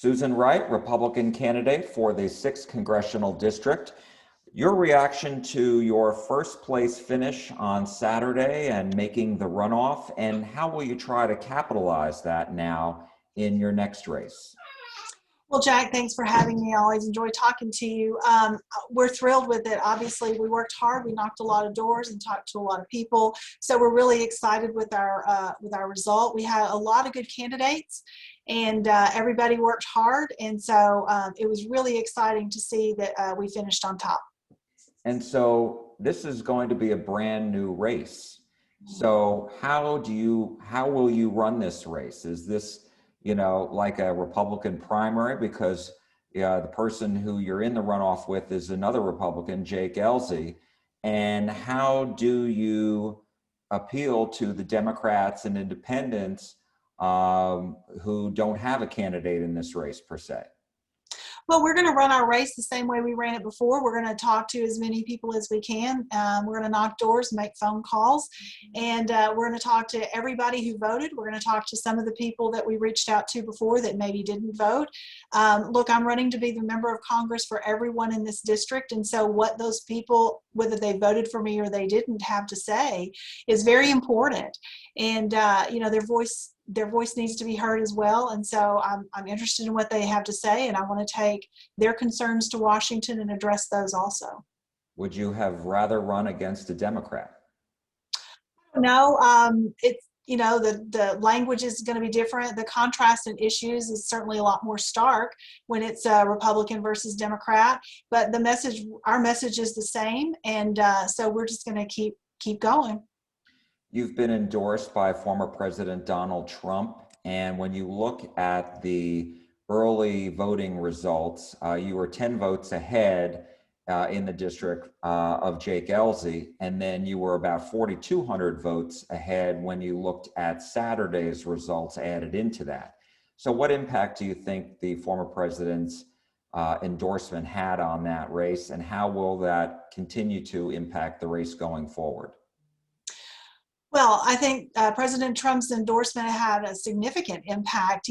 Susan Wright, Republican candidate for the 6th Congressional District. Your reaction to your first place finish on Saturday and making the runoff, and how will you try to capitalize that now in your next race? Well, Jack, thanks for having me. I always enjoy talking to you. We're thrilled with it. Obviously, we worked hard. We knocked a lot of doors and talked to a lot of people. So we're really excited with our result. We had a lot of good candidates, and everybody worked hard. And so it was really exciting to see that we finished on top. And so this is going to be a brand new race. So how will you run this race? Is this, like a Republican primary, because the person who you're in the runoff with is another Republican, Jake Ellzey, and how do you appeal to the Democrats and independents who don't have a candidate in this race per se? Well, we're going to run our race the same way we ran it before. We're going to talk to as many people as we can. We're going to knock doors, make phone calls, and we're going to talk to everybody who voted. We're going to talk to some of the people that we reached out to before that maybe didn't vote. Look, I'm running to be the member of Congress for everyone in this district, and so what those people, whether they voted for me or they didn't, have to say is very important. And their voice needs to be heard as well. And so I'm interested in what they have to say, and I want to take their concerns to Washington and address those also. Would you have rather run against a Democrat? No, it's, the language is going to be different. The contrast in issues is certainly a lot more stark when it's Republican versus Democrat, but our message is the same. And so we're just going to keep going. You've been endorsed by former President Donald Trump, and when you look at the early voting results, you were 10 votes ahead in the district of Jake Ellzey, and then you were about 4,200 votes ahead when you looked at Saturday's results added into that. So what impact do you think the former president's endorsement had on that race, and how will that continue to impact the race going forward? Well, I think President Trump's endorsement had a significant impact.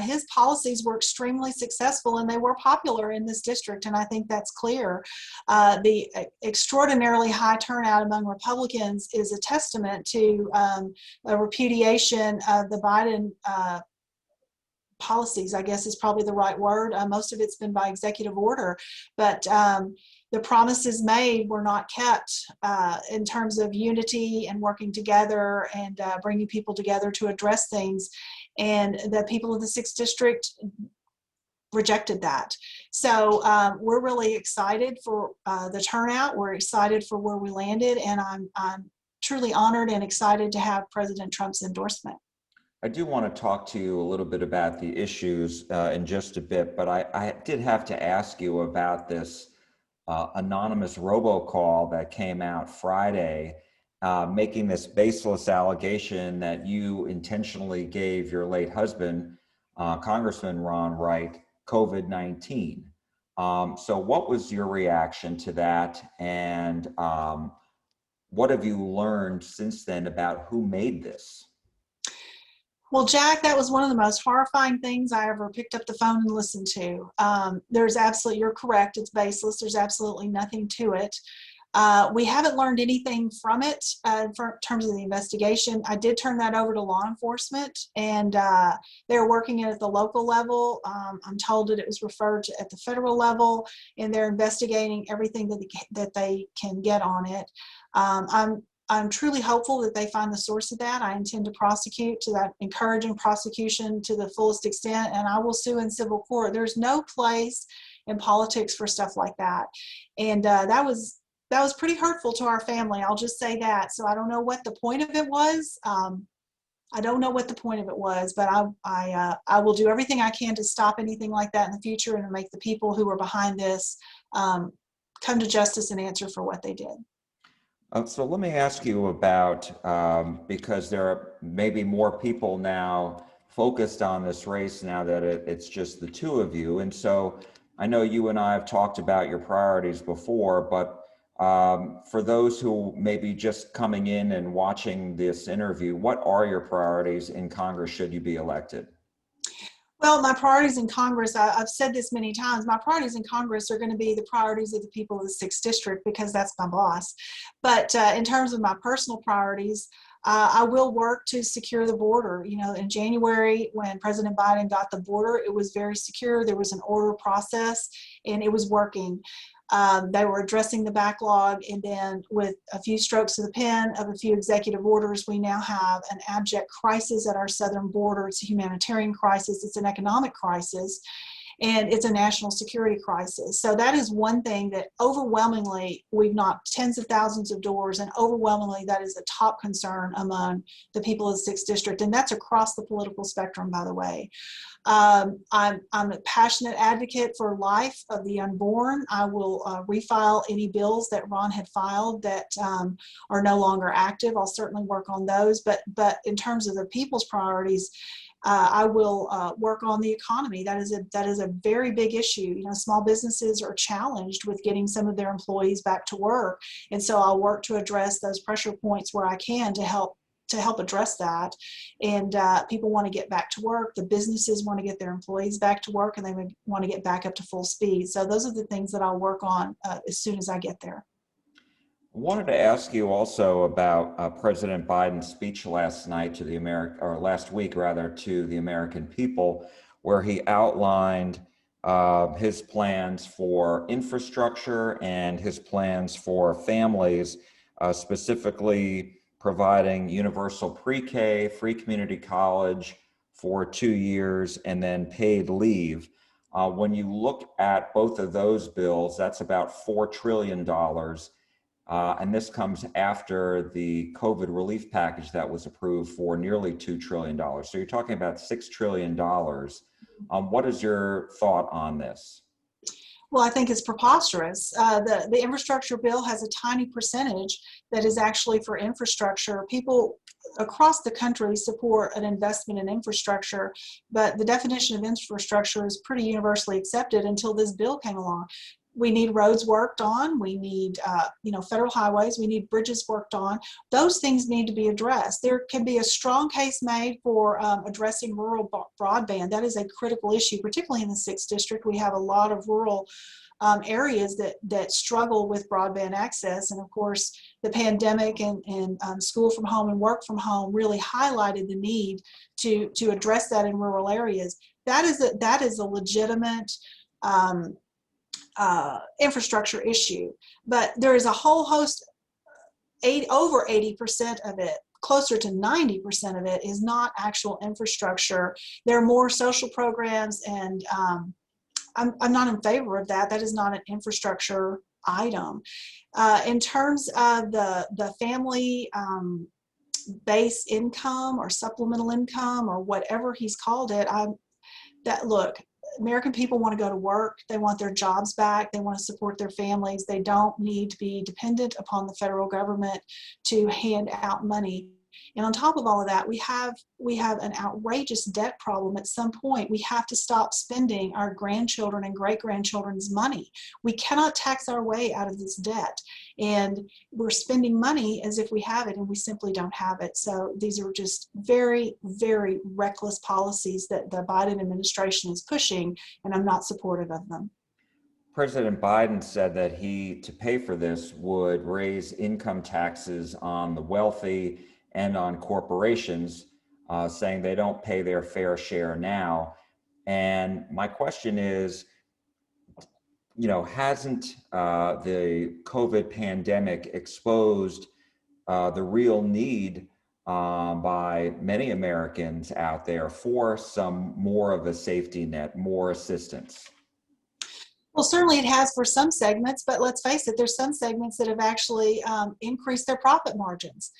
His policies were extremely successful and they were popular in this district, and I think that's clear. The extraordinarily high turnout among Republicans is a testament to a repudiation of the Biden policies, I guess is probably the right word. Most of it's been by executive order, but the promises made were not kept in terms of unity and working together and bringing people together to address things. And the people of the 6th District rejected that. So we're really excited for the turnout. We're excited for where we landed, and I'm truly honored and excited to have President Trump's endorsement. I do want to talk to you a little bit about the issues in just a bit, but I did have to ask you about this anonymous robocall that came out Friday, making this baseless allegation that you intentionally gave your late husband, Congressman Ron Wright, COVID-19. So what was your reaction to that, and what have you learned since then about who made this? Well, Jack, that was one of the most horrifying things I ever picked up the phone and listened to. You're correct, it's baseless. There's absolutely nothing to it. We haven't learned anything from it in terms of the investigation. I did turn that over to law enforcement, and they're working it at the local level. I'm told that it was referred to at the federal level, and they're investigating everything that they can get on it. I'm truly hopeful that they find the source of that. I intend to prosecute encouraging prosecution to the fullest extent, and I will sue in civil court. There's no place in politics for stuff like that. And that was pretty hurtful to our family. I'll just say that. So I don't know what the point of it was. But I will do everything I can to stop anything like that in the future and to make the people who were behind this come to justice and answer for what they did. So let me ask you about, because there are maybe more people now focused on this race now that it's just the two of you. And so I know you and I have talked about your priorities before, but for those who may be just coming in and watching this interview, what are your priorities in Congress should you be elected? Well, my priorities in Congress, I've said this many times, my priorities in Congress are going to be the priorities of the people of the 6th District because that's my boss. But in terms of my personal priorities, I will work to secure the border. You know, in January, when President Biden got the border, it was very secure. There was an order process and it was working. They were addressing the backlog, and then with a few strokes of the pen of a few executive orders, we now have an abject crisis at our southern border. It's a humanitarian crisis, it's an economic crisis, and it's a national security crisis. So that is one thing that overwhelmingly we've knocked tens of thousands of doors, and overwhelmingly that is a top concern among the people of the 6th District, and that's across the political spectrum, by the way. I'm a passionate advocate for life of the unborn. I will refile any bills that Ron had filed that are no longer active. I'll certainly work on those. But in terms of the people's priorities, I will work on the economy. That is a very big issue. You know, small businesses are challenged with getting some of their employees back to work, and so I'll work to address those pressure points where I can to help address that. And people want to get back to work. The businesses want to get their employees back to work, and they want to get back up to full speed. So those are the things that I'll work on as soon as I get there. I wanted to ask you also about President Biden's speech last night to the last week rather, to the American people, where he outlined his plans for infrastructure and his plans for families, specifically providing universal pre-K, free community college for 2 years, and then paid leave. When you look at both of those bills, that's about $4 trillion. And this comes after the COVID relief package that was approved for nearly $2 trillion. So you're talking about $6 trillion. What is your thought on this? Well, I think it's preposterous. The infrastructure bill has a tiny percentage that is actually for infrastructure. People across the country support an investment in infrastructure, but the definition of infrastructure is pretty universally accepted until this bill came along. We need roads worked on. We need, federal highways. We need bridges worked on. Those things need to be addressed. There can be a strong case made for addressing rural broadband. That is a critical issue, particularly in the 6th District. We have a lot of rural areas that struggle with broadband access. And of course, the pandemic and school from home and work from home really highlighted the need to address that in rural areas. That is a legitimate infrastructure issue, but there is a whole host, over 80% of it, closer to 90% of it is not actual infrastructure. There are more social programs, and I'm not in favor of that. That is not an infrastructure item. In terms of the family base income or supplemental income or whatever he's called it, look, American people want to go to work. They want their jobs back. They want to support their families. They don't need to be dependent upon the federal government to hand out money. And on top of all of that, we have an outrageous debt problem. At some point, we have to stop spending our grandchildren and great-grandchildren's money. We cannot tax our way out of this debt. And we're spending money as if we have it, and we simply don't have it. So these are just very, very reckless policies that the Biden administration is pushing, and I'm not supportive of them. President Biden said that he, to pay for this, would raise income taxes on the wealthy and on corporations, saying they don't pay their fair share now. And my question is, hasn't the COVID pandemic exposed the real need by many Americans out there for some more of a safety net, more assistance? Well, certainly it has for some segments, but let's face it, there's some segments that have actually increased their profit margins.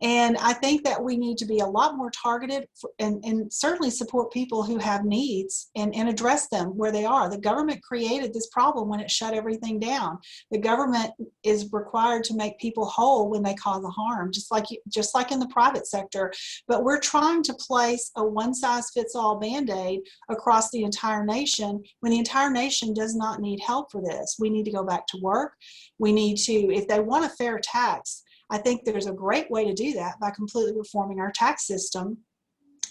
And I think that we need to be a lot more targeted and certainly support people who have needs and address them where they are. The government created this problem when it shut everything down. The government is required to make people whole when they cause a harm, just like in the private sector. But we're trying to place a one-size-fits-all Band-Aid across the entire nation when the entire nation does not need help for this. We need to go back to work. We need to, if they want a fair tax, I think there's a great way to do that by completely reforming our tax system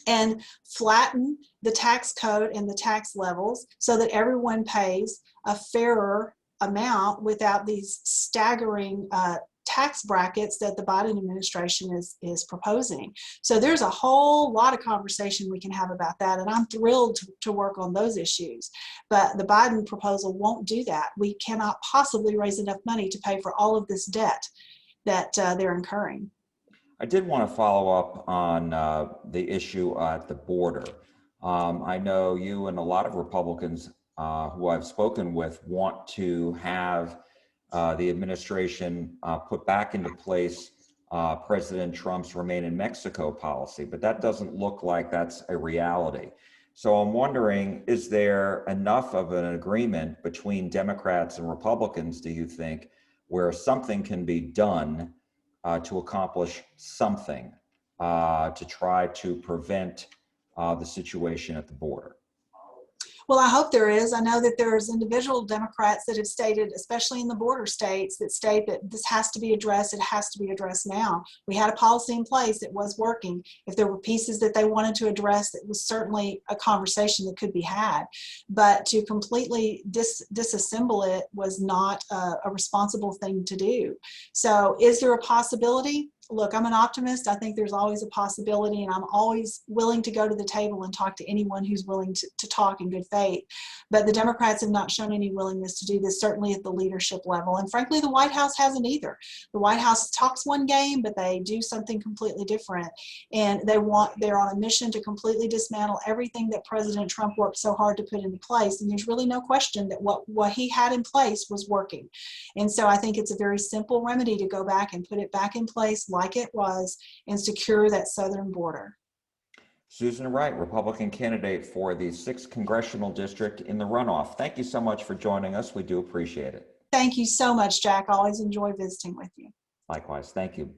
and flatten the tax code and the tax levels so that everyone pays a fairer amount without these staggering tax brackets that the Biden administration is proposing. So there's a whole lot of conversation we can have about that, and I'm thrilled to work on those issues. But the Biden proposal won't do that. We cannot possibly raise enough money to pay for all of this debt that they're incurring. I did want to follow up on the issue at the border. I know you and a lot of Republicans who I've spoken with want to have the administration put back into place President Trump's Remain in Mexico policy, but that doesn't look like that's a reality. So I'm wondering, is there enough of an agreement between Democrats and Republicans, do you think, where something can be done to accomplish something to try to prevent the situation at the border? Well, I hope there is. I know that there's individual Democrats that have stated, especially in the border states, that state that this has to be addressed. It has to be addressed now. We had a policy in place that was working. If there were pieces that they wanted to address, it was certainly a conversation that could be had. But to completely disassemble it was not a responsible thing to do. So is there a possibility? Look, I'm an optimist. I think there's always a possibility, and I'm always willing to go to the table and talk to anyone who's willing to talk in good faith. But the Democrats have not shown any willingness to do this, certainly at the leadership level. And frankly, the White House hasn't either. The White House talks one game, but they do something completely different. And they're on a mission to completely dismantle everything that President Trump worked so hard to put into place. And there's really no question that what he had in place was working. And so I think it's a very simple remedy to go back and put it back in place like it was and secure that southern border. Susan Wright, Republican candidate for the 6th Congressional District in the runoff. Thank you so much for joining us. We do appreciate it. Thank you so much, Jack. I always enjoy visiting with you. Likewise. Thank you.